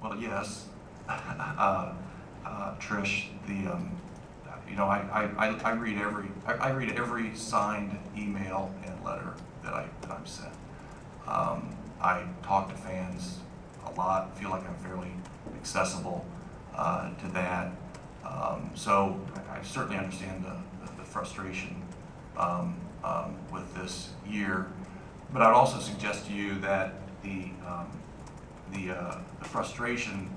Well, yes, Trish. I read every signed email and letter that I'm sent. I talk to fans a lot. Feel like I'm fairly accessible to that. So I certainly understand the frustration with this year, but I'd also suggest to you that the frustration,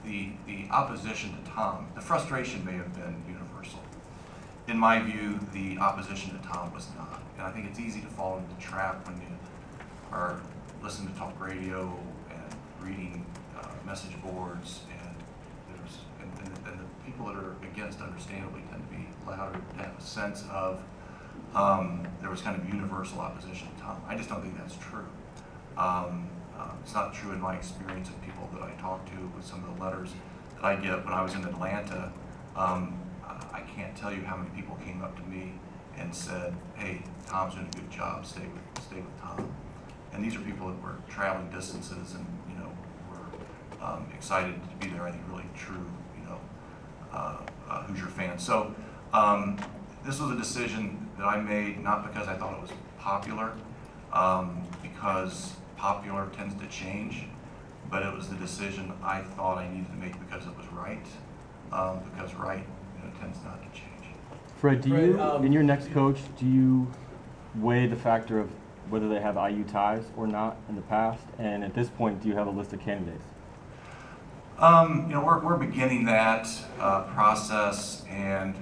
the opposition to Tom, the frustration may have been universal. In my view, the opposition to Tom was not, and I think it's easy to fall into the trap when you are listening to talk radio and reading message boards, and the people that are against, understandably, tend to be louder, to have a sense of there was kind of universal opposition to Tom. I just don't think that's true. It's not true in my experience of people that I talk to with some of the letters that I get. When I was in Atlanta, I can't tell you how many people came up to me and said, "Hey, Tom's doing a good job. Stay with Tom." And these are people that were traveling distances and were excited to be there. I think really true, Hoosier fans. So this was a decision that I made not because I thought it was popular, because popular tends to change, but it was the decision I thought I needed to make because it was right, because right tends not to change. Fred, do you, in your next coach, do you weigh the factor of whether they have IU ties or not in the past? And at this point, do you have a list of candidates? We're beginning that process, and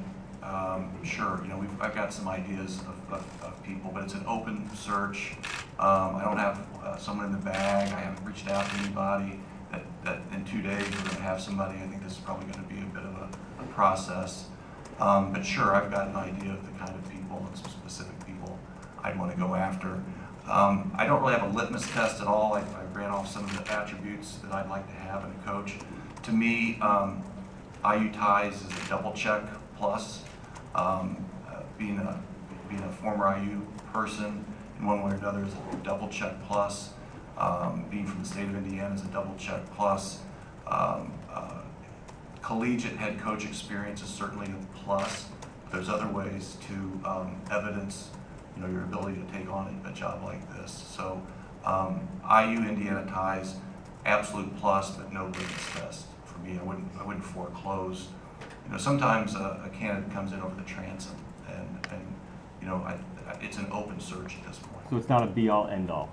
sure, I've got some ideas of people, but it's an open search. I don't have someone in the bag. I haven't reached out to anybody that in 2 days we're going to have somebody. I think this is probably going to be a bit of a process. But sure, I've got an idea of the kind of people and some specific people I'd want to go after. I don't really have a litmus test at all. I ran off some of the attributes that I'd like to have in a coach. To me, IU ties is a double check plus. Being a former IU person in one way or another is a double check plus. Being from the state of Indiana is a double check plus. Collegiate head coach experience is certainly a plus. There's other ways to evidence your ability to take on a job like this. So IU Indiana ties, absolute plus, but no litmus test for me. I wouldn't foreclose. Sometimes a candidate comes in over the transom, and it's an open search at this point. So it's not a be-all, end-all.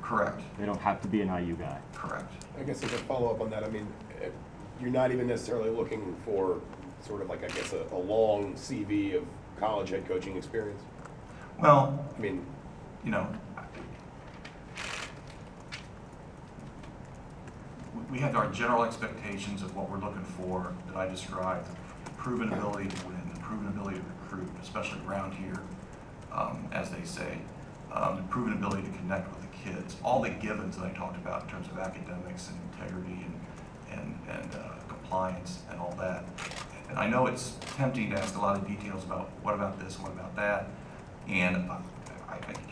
Correct. They don't have to be an IU guy. Correct. I guess as a follow-up on that, you're not even necessarily looking for sort of a long CV of college head coaching experience? Well, we have our general expectations of what we're looking for that I described: the proven ability to win, the proven ability to recruit, especially around here, as they say, the proven ability to connect with the kids, all the givens that I talked about in terms of academics and integrity and compliance and all that. And I know it's tempting to ask a lot of details about what about this, what about that, and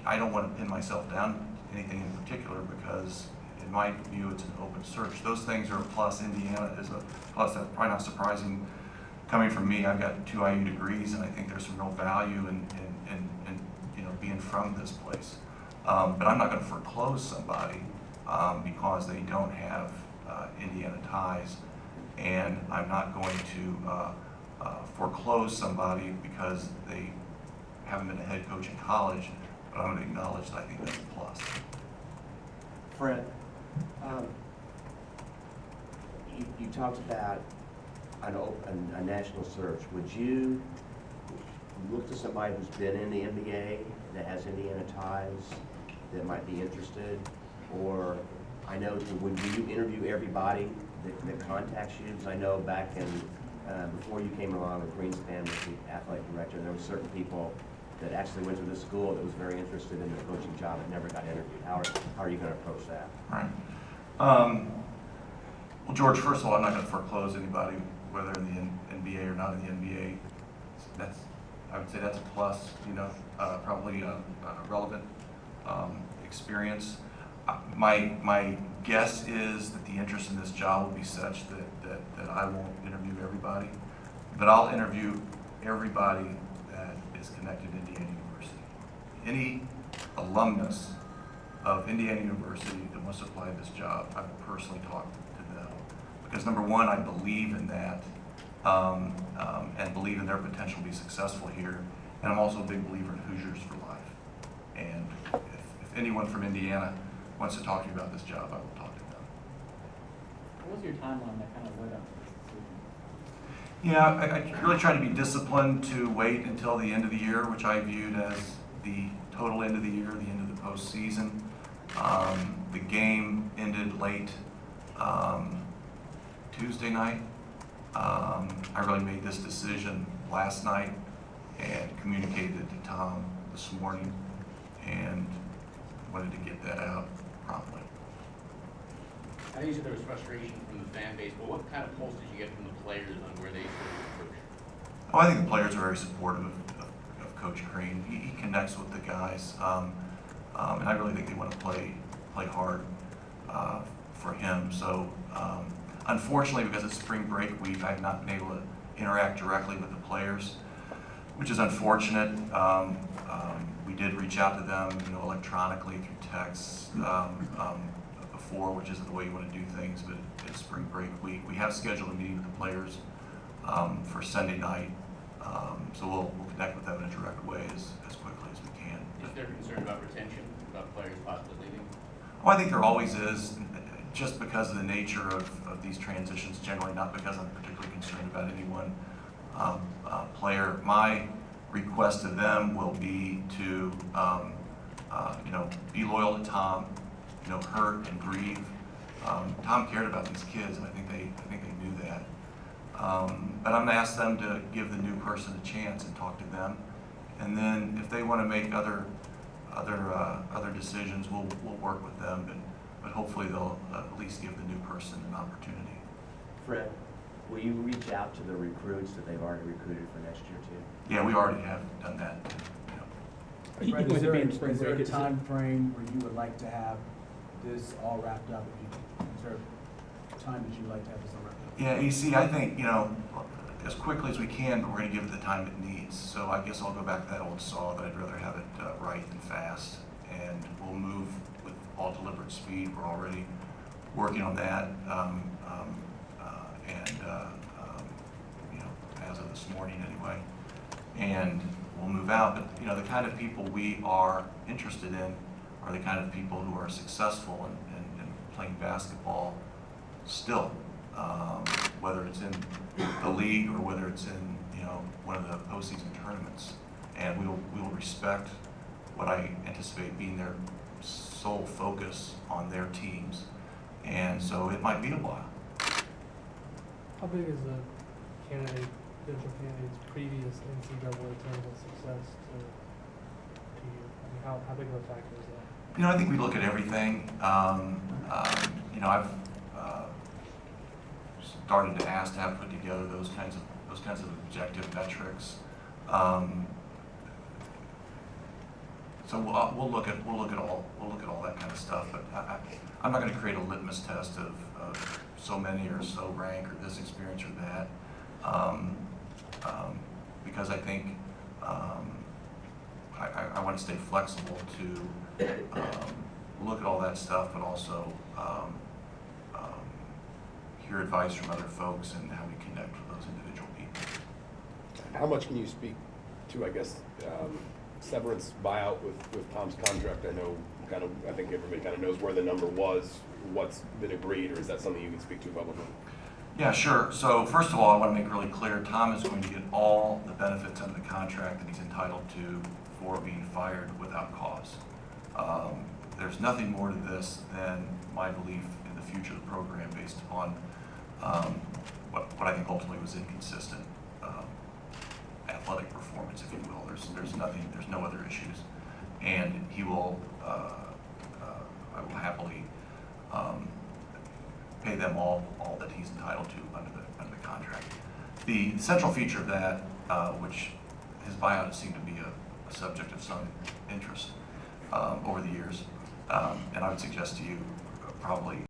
I don't want to pin myself down to anything in particular because in my view it's an open search. Those things are a plus. Indiana is a plus. That's probably not surprising coming from me. I've got 2 IU degrees, and I think there's some real value in being from this place. But I'm not going to foreclose somebody because they don't have Indiana ties, and I'm not going to foreclose somebody because they haven't been a head coach in college, but I'm going to acknowledge that I think that's a plus. Fred, you talked about a national search. Would you look to somebody who's been in the NBA, that has Indiana ties, that might be interested? Or I know, when you interview everybody that contacts you? Because I know back in, before you came along with Greenspan was the athletic director, there were certain people that actually went to the school that was very interested in the coaching job and never got interviewed. How are you going to approach that? Right. Well, George, first of all, I'm not going to foreclose anybody, whether in the NBA or not in the NBA. I would say that's a plus, probably a relevant experience. My guess is that the interest in this job will be such that I won't interview everybody, but I'll interview everybody that is connected to Indiana University. Any alumnus of Indiana University that wants to apply to this job, I will personally talk to them. Because number one, I believe in that, and believe in their potential to be successful here. And I'm also a big believer in Hoosiers for life. And if anyone from Indiana wants to talk to you about this job, I will talk to them. What was your timeline that kind of led up to this decision? Yeah, I really try to be disciplined to wait until the end of the year, which I viewed as the total end of the year, the end of the postseason. The game ended late Tuesday night. I really made this decision last night and communicated it to Tom this morning and wanted to get that out promptly. I know you said there was frustration from the fan base, but what kind of pulse did you get from the players on where they should coach? Oh, I think the players are very supportive of Coach Crean. He connects with the guys, and I really think they want to play hard for him. So, unfortunately, because it's spring break week, I've not been able to interact directly with the players, which is unfortunate. We did reach out to them, electronically through text before, which isn't the way you want to do things, but it's spring break week. We have scheduled a meeting with the players for Sunday night, so we'll connect with them in a direct way as quickly as we can. Is there concern about retention, about players possibly leaving? Well, I think there always is, just because of the nature of these transitions generally, not because I'm particularly concerned about any one player. My request to them will be to, be loyal to Tom, hurt and grieve. Tom cared about these kids, and I think they knew that. But I'm gonna ask them to give the new person a chance and talk to them. And then if they want to make other decisions, we'll work with them, but hopefully they'll at least give the new person an opportunity. Fred, will you reach out to the recruits that they've already recruited for next year too? Yeah, we already have done that. Fred, is there a time frame where you would like to have this all wrapped up? Is there a time that you would like to have this all wrapped up? Yeah, EC, I think, as quickly as we can, but we're going to give it the time it needs. So I guess I'll go back to that old saw that I'd rather have it right than fast. And we'll move with all deliberate speed. We're already working on that. As of this morning anyway. And we'll move out. But, the kind of people we are interested in are the kind of people who are successful in playing basketball still. Whether it's in the league or whether it's in one of the postseason tournaments, and we will respect what I anticipate being their sole focus on their teams, and so it might be a while. How big is the potential candidate's previous NCAA tournament success to you? I mean, how big of a factor is that? I think we look at everything. I've started to ask to have put together those kinds of objective metrics. So we'll look at all that kind of stuff. But I'm not going to create a litmus test of so many or so rank or this experience or that, because I think I want to stay flexible to look at all that stuff, but also hear advice from other folks and how we connect with those individual people. How much can you speak to, I guess, severance buyout with Tom's contract? I think everybody kind of knows where the number was, what's been agreed, or is that something you can speak to publicly? Yeah, sure. So first of all, I want to make really clear, Tom is going to get all the benefits under the contract that he's entitled to for being fired without cause. There's nothing more to this than my belief in the future of the program based upon what I think ultimately was inconsistent athletic performance, if you will. There's no other issues. And he will, I will happily pay them all that he's entitled to under the contract. The central feature of that, which his buyout has seemed to be a subject of some interest over the years, and I would suggest to you probably